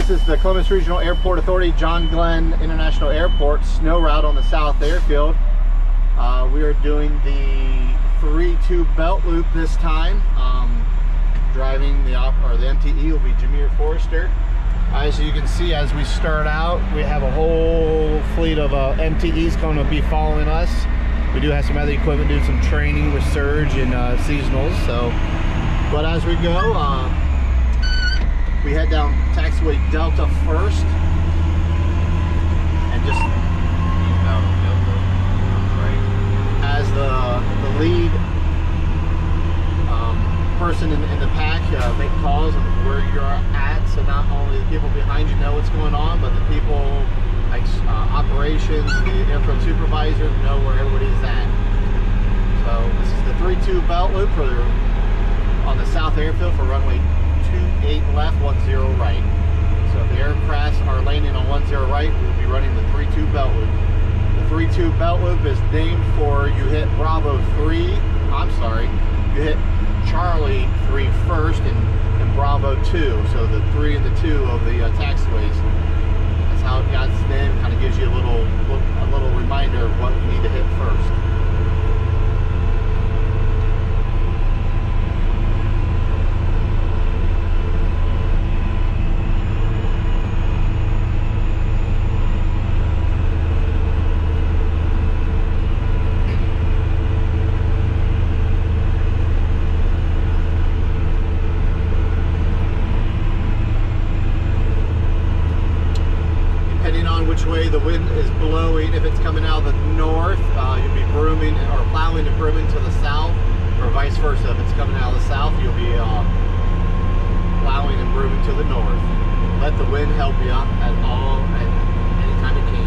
This is the Columbus Regional Airport Authority, John Glenn International Airport snow route on the South Airfield. We are doing the 3-2 belt loop this time. Driving the MTE will be Jameer Forrester. As you can see, as we start out, we have a whole fleet of MTEs going to be following us. We do have some other equipment, doing some training with surge and seasonals. But as we go, we head down taxiway Delta first, and just as the lead person in the pack, make calls on where you're at, so not only the people behind you know what's going on, but the people like operations, the airfield supervisor know where everybody's at. So this is the 3-2 belt loop on the South Airfield for runway 28 left, 10 right. So if the aircrafts are landing on 10 right, we'll be running the 3-2 belt loop. The 3-2 belt loop is named for you hit Bravo 3, you hit Charlie 3 first and Bravo 2, so the 3 and the 2 of the taxiways. That's how it got its name. Kind of gives you a little reminder of what you need to hit first. Which way the wind is blowing. If it's coming out of the north, you'll be brooming or plowing and brooming to the south, or vice versa. If it's coming out of the south, you'll be plowing and brooming to the north. Let the wind help you out at any time it can.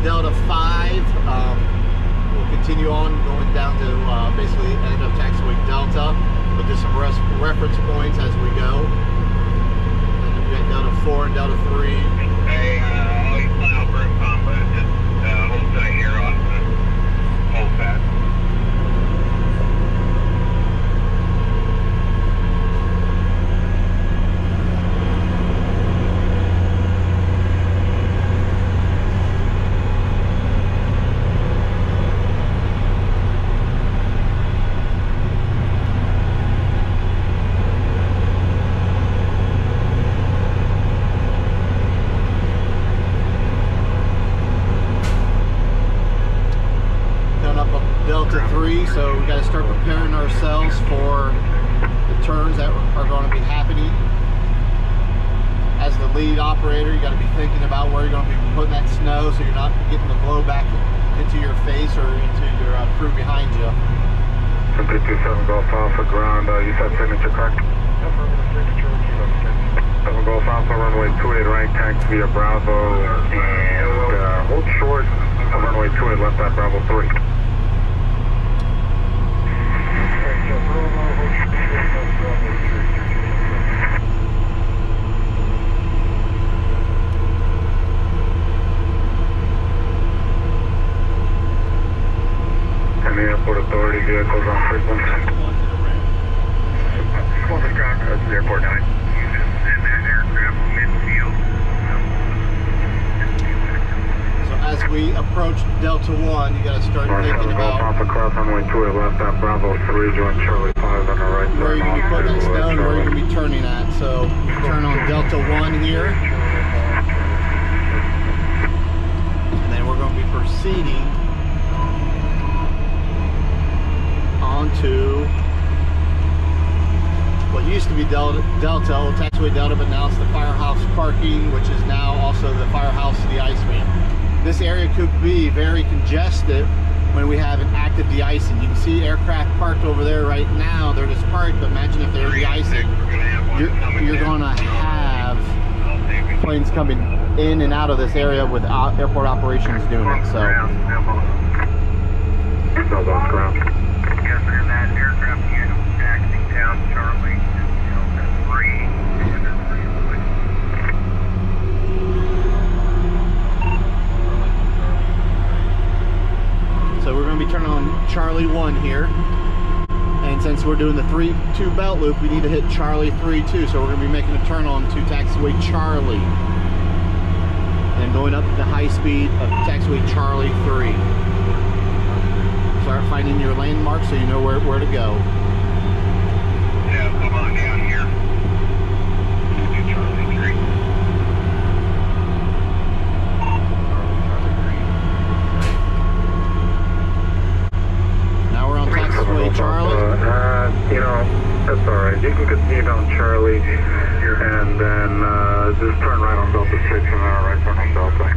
Delta 5, we'll continue on going down to basically end up taxiway Delta, but just some reference points as we go. And then we got Delta 4 and Delta 3. Hey, all you fly out Burn Combo, just hold tight here on the hold pad. Delta 3, so we got to start preparing ourselves for the turns that are going to be happening. As the lead operator, you got to be thinking about where you're going to be putting that snow, so you're not getting the blowback into your face or into your crew behind you. 52-7 Golf Alpha ground, you said signature correct? Signature. 7 Golf Alpha runway 28 right, taxi via Bravo, and hold short of runway 28 left at Bravo 3. And the Airport Authority vehicles on frequency. Columbus ground, that's the Airport 9. And that aircraft midfield. So as we approach Delta 1, you got to start thinking about Alpha cross runway 28 left at Bravo 3, join Charlie 5 on the right. where you're going to be putting that snow and where you're going to be turning at. So we turn on Delta 1 here, and then we're going to be proceeding onto what used to be Delta, old taxiway Delta, but now it's the firehouse parking, which is now also the firehouse to the ice ramp. This area could be very congested when we have an active de-icing. You can see aircraft parked over there right now. They're just parked, but imagine if they're de-icing. You're going to have planes coming in and out of this area with airport operations doing it. So. That aircraft unit taxiing down Charlie Delta 3. So we're going to be turning on Charlie 1 here. And since we're doing the 3-2 belt loop, we need to hit Charlie 3 too. So we're going to be making a turn on to taxiway Charlie. And going up the high speed of taxiway Charlie 3. Start finding your landmark so you know where to go. Yeah, come on down here. Charlie 3. Now we're on taxiway Charlie. You know, that's alright. You can continue down Charlie and then just turn right on Delta 6 and then right turn on Delta.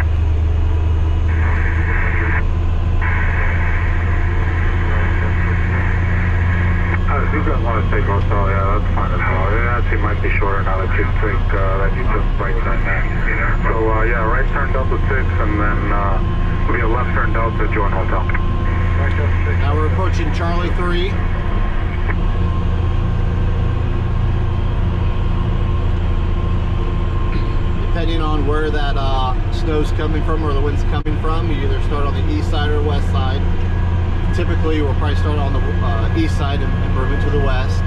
If you guys want to take hotel, yeah, that's fine as well. It actually might be shorter now that you think that you just right turn there. So yeah, right turn Delta 6 and then it'll be a left turn Delta, join hotel. Now we're approaching Charlie 3. Depending on where that snow's coming from or the wind's coming from, you either start on the east side or west side. Typically, we'll probably start on the east side and move into the west.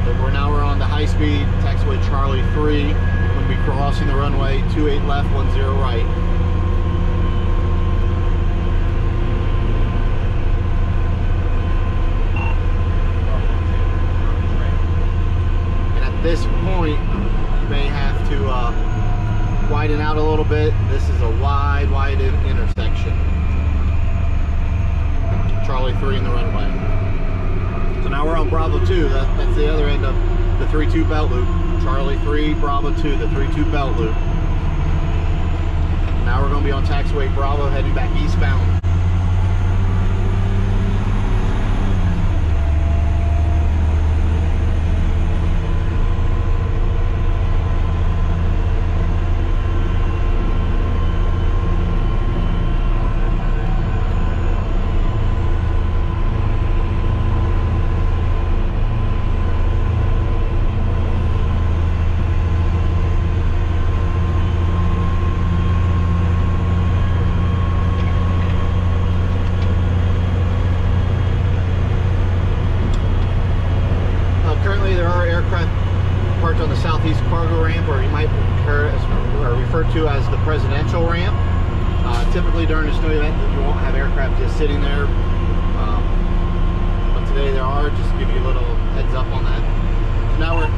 But now we're on the high-speed taxiway Charlie 3. We'll be crossing the runway 28 left, 10 right. And at this point, you may have to widen out a little bit. This is a wide intersection. Charlie 3 in the runway. So now we're on Bravo 2. That's the other end of the 3-2 belt loop. Charlie 3, Bravo 2, the 3-2 belt loop. Now we're going to be on taxiway Bravo heading back eastbound. On the southeast cargo ramp, or you might refer to as the presidential ramp. Typically during a snow event, you won't have aircraft just sitting there, but today there are. Just to give you a little heads up on that. So now we're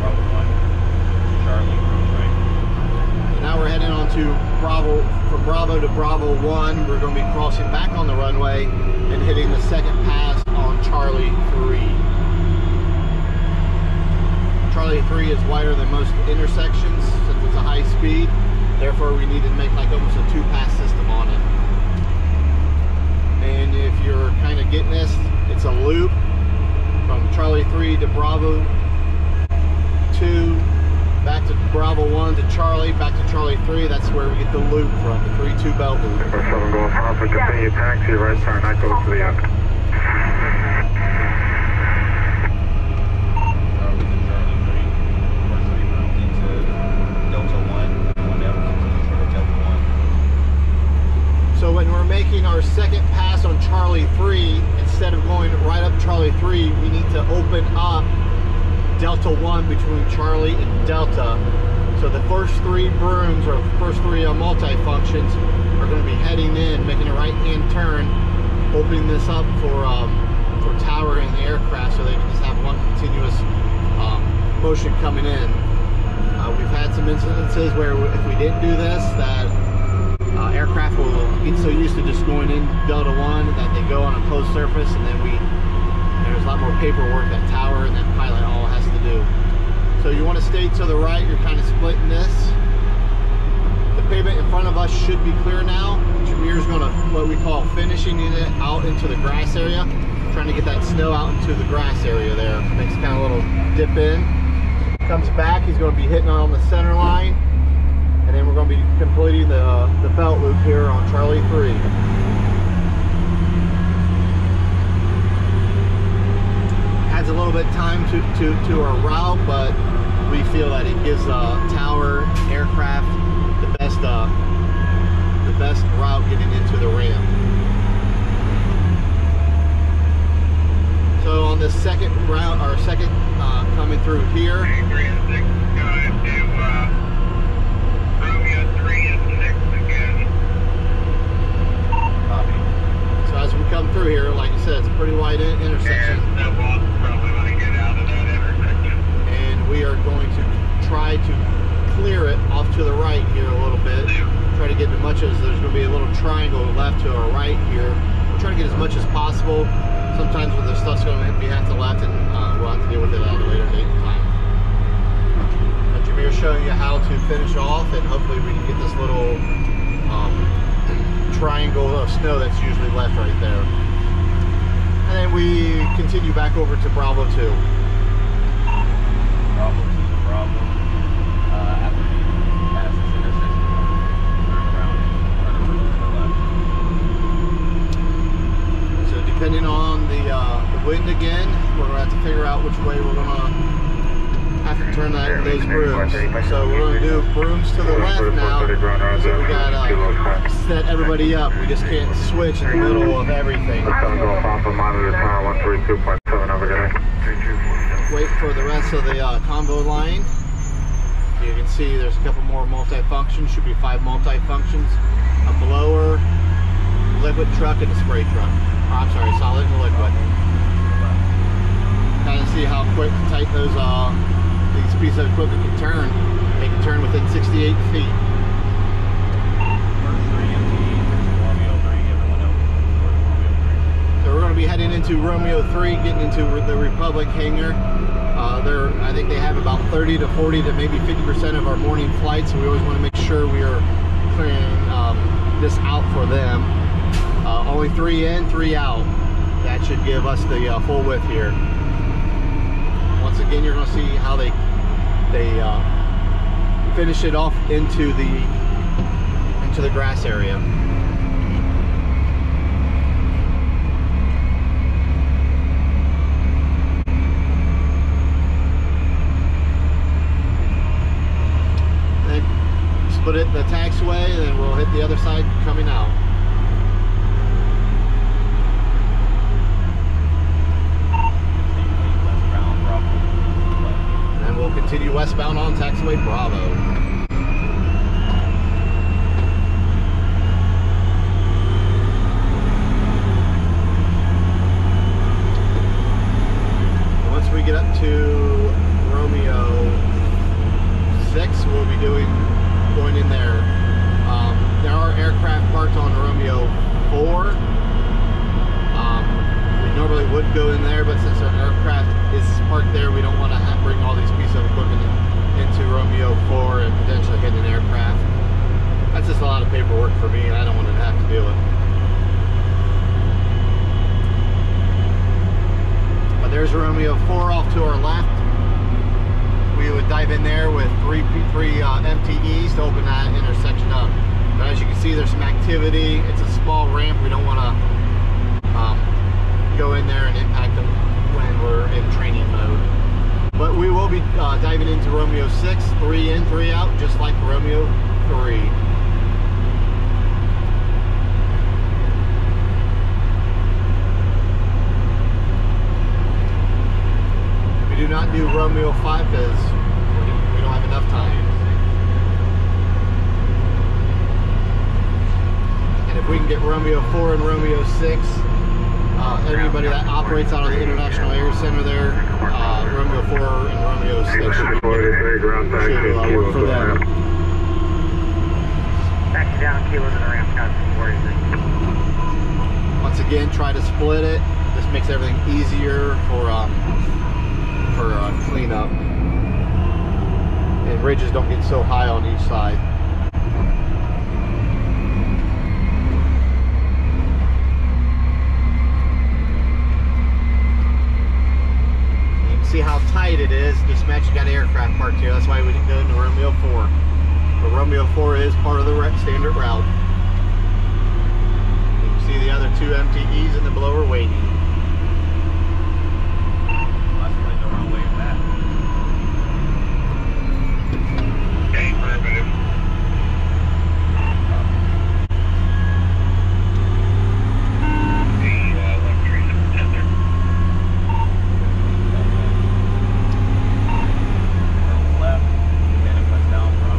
Bravo 1, Charlie, right? Now we're heading on to Bravo. From Bravo to Bravo 1, we're going to be crossing back on the runway and hitting the second pass on Charlie 3. Charlie 3 is wider than most intersections since it's a high speed. Therefore, we need to make like almost a 2-pass system on it. And if you're kind of getting this, it's a loop from Charlie 3 to Bravo 2, back to Bravo 1 to Charlie, back to Charlie 3. That's where we get the loop from, the 3-2 belt loop. 7 Golf Alpha, continue taxi, right turn, I go to the end. So when we're making our second pass on Charlie 3, instead of going right up Charlie 3, we need to open up Delta 1 between Charlie and Delta. So the first 3 brooms, or first 3 multi-functions, are going to be heading in, making a right-hand turn, opening this up for tower and the aircraft, so they can just have one continuous motion coming in. We've had some instances where if we didn't do this, that aircraft will get so used to just going in Delta 1 that they go on a closed surface, and then there's a lot more paperwork that tower and that pilot all has to do. So you want to stay to the right, you're kind of splitting this. The pavement in front of us should be clear now. It should Jameer's going to, what we call finishing it out into the grass area, trying to get that snow out into the grass area there. Makes kind of a little dip in. Comes back, he's going to be hitting on the center line, and then we're going to be completing the belt loop here on Charlie 3. Adds a little bit of time to our route, but we feel that it gives tower aircraft the best route getting into the ramp. So on this second route, or second coming through here. 3 and 6 going to Romeo 3 and 6 again. Copy. So as we come through here, like I said, it's a pretty wide intersection. And the boss probably want to get out of that intersection. And we are going to try to clear it off to the right here a little bit. Try to get as much as, there's going to be a little triangle left to our right here. We'll try to get as much as possible. Sometimes when the stuff's going to be half to left, and we'll have to deal with it at a later date and time. Jameer's showing you how to finish off, and hopefully we can get this little triangle of snow that's usually left right there. And then we continue back over to Bravo 2. Bravo 2 to Bravo. After we pass this intersection, turn around and run over to the left. So depending on the wind again, we're going to have to figure out which way we're going to have to turn those brooms. So we're going to do brooms to the left now. So we got to set everybody up. We just can't switch in the middle of everything. Wait for the rest of the convo line. You can see there's a couple more multi-functions. Should be 5 multi-functions. A blower, liquid truck, and a spray truck. Oh, I'm sorry, solid and liquid. Kind of see how quick and tight those these pieces of equipment can turn. They can turn within 68 feet. So we're going to be heading into Romeo 3, getting into the Republic hangar. I think they have about 30 to 40 to maybe 50% of our morning flights, so we always want to make sure we are clearing this out for them. Only 3 in, 3 out. That should give us the full width here. Once again, you're going to see how they finish it off into the grass area. Then split it the taxiway, and then we'll hit the other side coming out. Continue westbound on taxiway Bravo. Once we get up to Romeo 6, we'll be going in there. There are aircraft parked on Romeo 4. We normally would go in there, but since our aircraft is parked there, we don't want to bring all these pieces of equipment into Romeo 4 and potentially hit an aircraft. That's just a lot of paperwork for me, and I don't want to have to do it. But there's Romeo 4 off to our left. We would dive in there with three MTEs to open that intersection up. But as you can see, there's some activity. It's a small ramp. We don't want to go in there and impact them when we're in training mode. But we will be diving into Romeo 6, 3 in, 3 out, just like Romeo 3. We do not do Romeo 5 because we don't have enough time. And if we can get Romeo 4 and Romeo 6, everybody that operates out of the International Air Center there, Romeo 4 and Romeo 6 should work for them. Back down, kilo to the ramp, got some worries. Once again, try to split it. This makes everything easier for cleanup. And ridges don't get so high on each side. parked here. That's why we didn't go into Romeo 4. But Romeo 4 is part of the standard route. You can see the other two MTEs in the blower waiting. Possibly the wrong way back. Okay, affirmative. Left, then it went down from.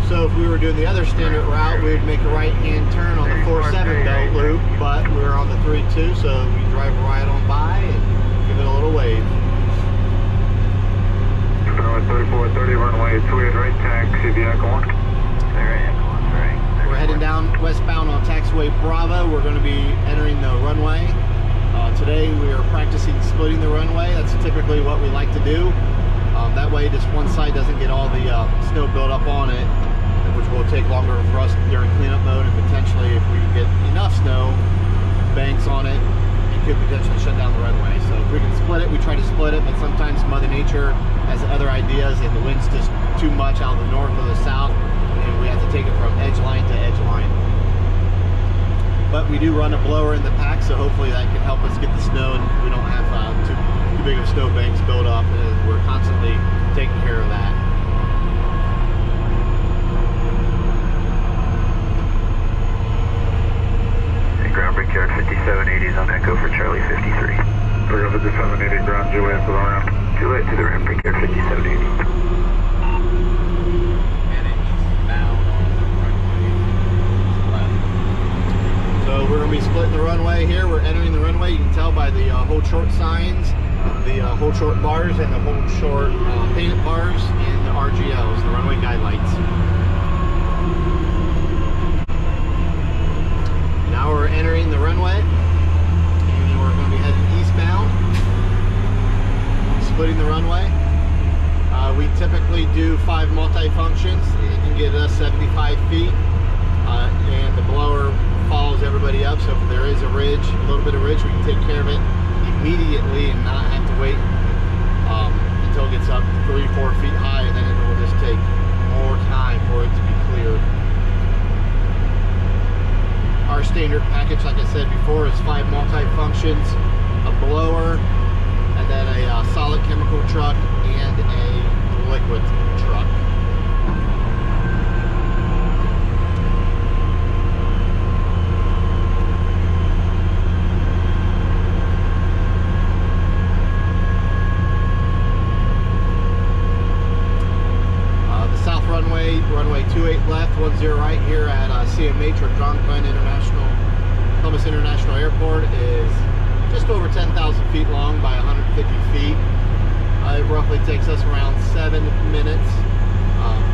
So if we were doing the other standard route, we would make a right-hand turn on the 4-7 belt loop, but we're on the 3-2, so we drive right on by and give it a little wave. 3430 runway 28 right, taxi vehicle 1. We're heading down westbound on taxiway Bravo. We're going to be entering the runway. Today we are practicing splitting the runway. That's typically what we like to do. That way just one side doesn't get all the snow built up on it, which will take longer for us during cleanup mode, and potentially if we get enough snow banks on it, it could potentially shut down the runway. So if we can split it, we try to split it, but sometimes Mother Nature has other ideas and the wind's just too much out of the north or the south, and we have to take it from edge line to edge line. But we do run a blower in the pack, so hopefully that can help us get the snow and we don't have too big of snow banks built up, and we're constantly taking care of that. Ground brake yard 5780 is on Echo for Charlie 53. Ground 5780, ground Juliet to the ramp. Juliet to the ramp, brake yard 5780. And it eastbound on the runway left. So we're going to be splitting the runway here. We're entering the runway. You can tell by the hold short signs, the hold short bars, and the hold short painted bars, and the RGLs, the runway guide lights. Now we're entering the runway, and we're going to be heading eastbound, splitting the runway. We typically do 5 multi-functions. It can get us 75 feet, and the blower follows everybody up, so if there is a ridge, a little bit of ridge, we can take care of it immediately and not have to wait until it gets up 3-4 feet high, and then it will just take more time for it to be cleared. Our standard package, like I said before, is 5 multi-functions, a blower, and then a solid chemical truck and a liquid truck. Runway 28 left, 10 right here at CMH, or Columbus International Airport, is just over 10,000 feet long by 150 feet. It roughly takes us around 7 minutes.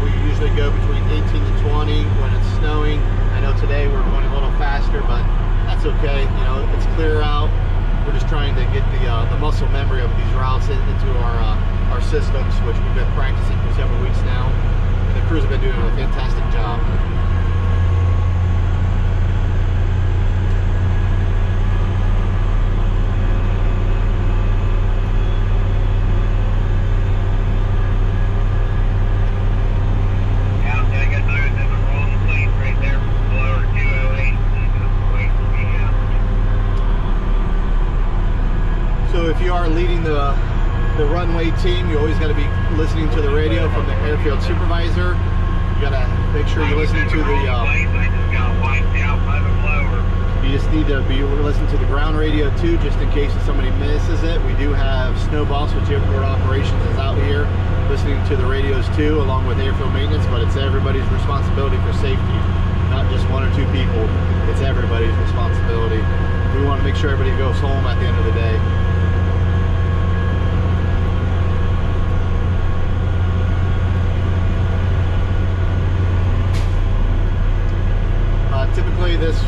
We usually go between 18 to 20 when it's snowing. I know today we're going a little faster, but that's okay. You know, it's clear out. We're just trying to get the muscle memory of these routes into our systems, which we've been practicing for several weeks now. The crews have been doing a fantastic job. So if you are leading the runway team, you always got to be listening to the radio from the airfield supervisor. You got to make sure you're listening to the you just need to be listening to the ground radio too, just in case somebody misses it. We do have Snow Boss, which airport operations is out here listening to the radios too, along with airfield maintenance, but it's everybody's responsibility for safety, not just 1 or 2 people. It's everybody's responsibility. We want to make sure everybody goes home at the end of the day. Typically this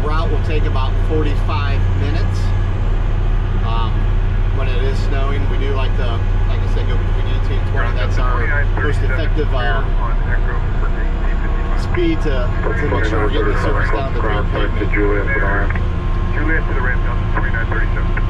route will take about 45 minutes. When it is snowing, we do like to, like I said, go between 18 and 20. That's our most effective speed to make sure we're getting the surface down to the pavement. Juliet to the ramp, Delta 2937.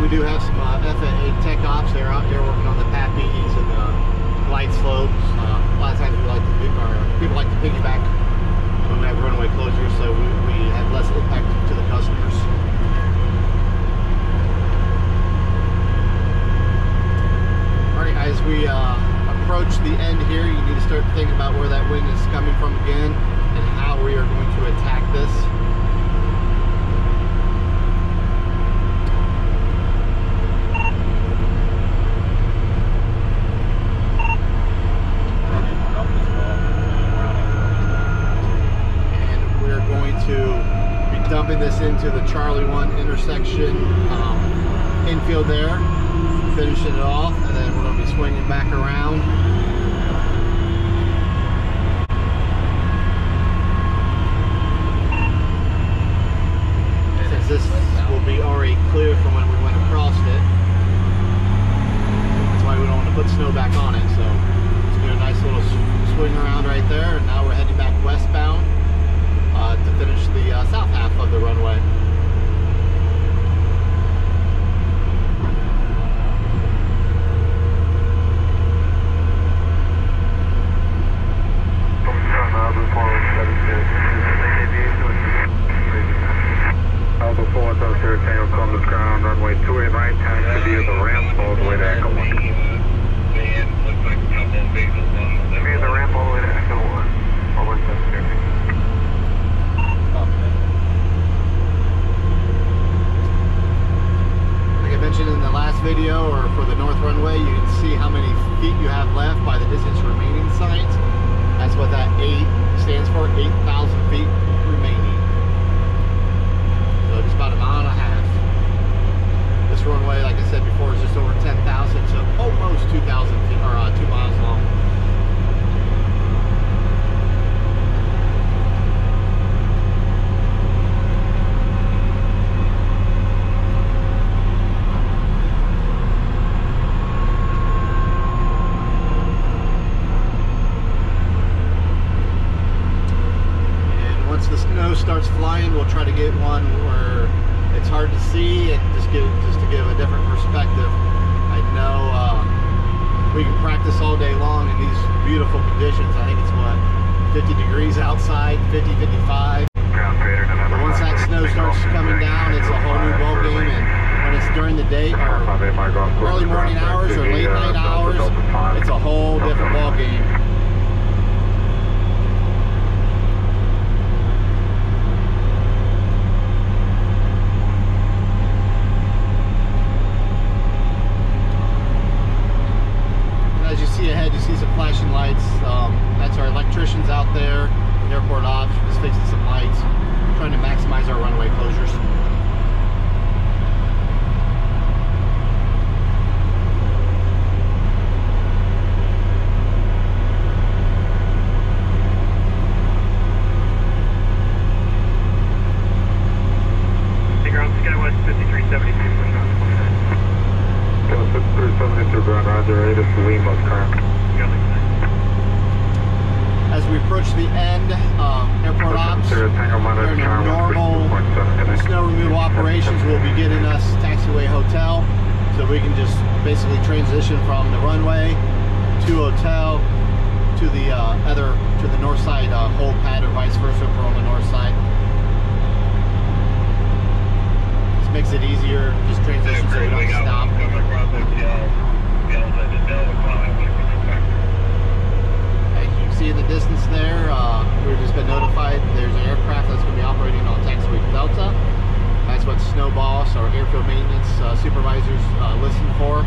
We do have some FAA tech ops. They're out there working on the PAPEs and the glide slopes. A lot of times people like to piggyback when we have runway closures, so we have less impact to the customers. Alright, as we approach the end here, you need to start thinking about where that wind is coming from again and how we are going to attack this. Dumping this into the Charlie 1 intersection infield there, finishing it off, and then we're going to be swinging back around. Since this will be already clear from when we went across it, that's why we don't want to put snow back on it. So let's do a nice little swing around right there, and now we're heading back westbound to finish the south half of the runway. Alpha 4, South Sierra Tango, Columbus ground, runway 28 right, time to be at the ramp all the way to Echo 1. Be at the ramp all the way to Echo 1. Over South Sierra. Mentioned in the last video, or for the north runway, you can see how many feet you have left by the distance remaining signs. That's what that 8 stands for, 8,000 feet remaining. So just about a mile and a half. This runway, like I said before, is just over 10,000, so almost 2,000 feet, or 2 miles long. Starts flying, we'll try to get one where it's hard to see and just to give a different perspective. I know we can practice all day long in these beautiful conditions. I think it's what, 50 degrees outside, 50, 55. But once that snow starts coming down, it's a whole new ball game. And when it's during the day or early morning hours or late night hours, it's a whole different ball game. Ahead, you see some flashing lights. That's our electricians out there, airport ops, just fixing some lights, trying to maximize our runway closures. Skywest 5372. 5372 ground, Roger, 8 is Lima current. As we approach the end, airport ops, during our normal snow removal operations, will be getting us taxiway hotel, so we can just basically transition from the runway to hotel to the north side hold pad, or vice versa if we're on the north side. This makes it easier, just transition so we don't stop. As you can see in the distance there, we've just been notified there airfield maintenance supervisors listen for.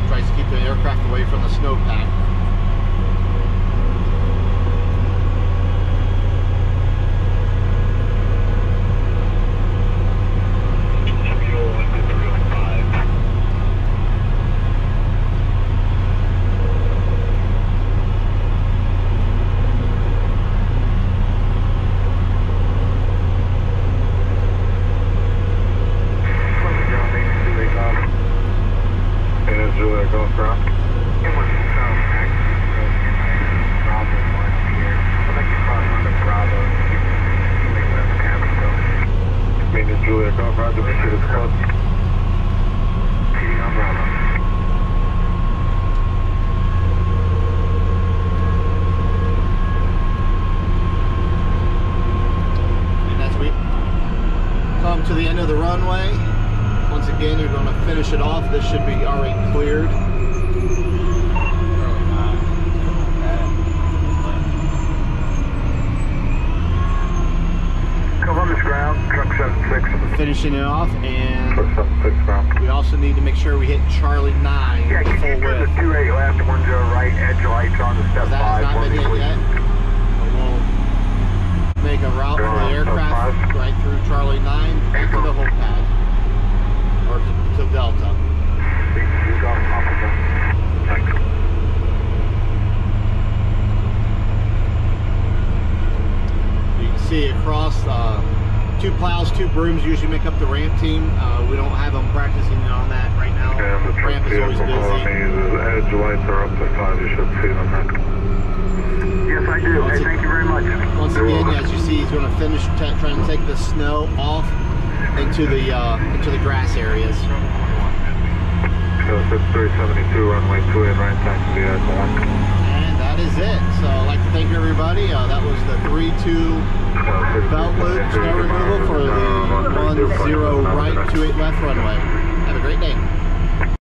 Tries to keep the aircraft away from the snowpack. To the end of the runway. Once again, you're going to finish it off. This should be already cleared. Columbus ground, truck 76. Finishing it off, and Truck 76 ground. we also need to make sure we hit Charlie 9 Yeah, full can you turn width. the 28 left, 10 right, edge lights on the step That has 5 not for been me, hit please. yet. We'll make a route for the aircraft right through Charlie 9 back to the whole pad, or to Delta. He's off top of them. Thanks. You can see across 2 plows, 2 brooms usually make up the ramp team. We don't have them practicing on that right now. And the The truck ramp is always vehicle busy. the edge lights are up to 5. You should see them there. Yes, I do. Hey, thank you very much. Once again, as you see, he's going to finish trying to take the snow off into the grass areas. So 6372 runway 28 right, taxi at 1. And that is it. So I'd like to thank everybody. That was the 3-2 belt loop snow removal for the 10 right, 28 left runway. Have a great day.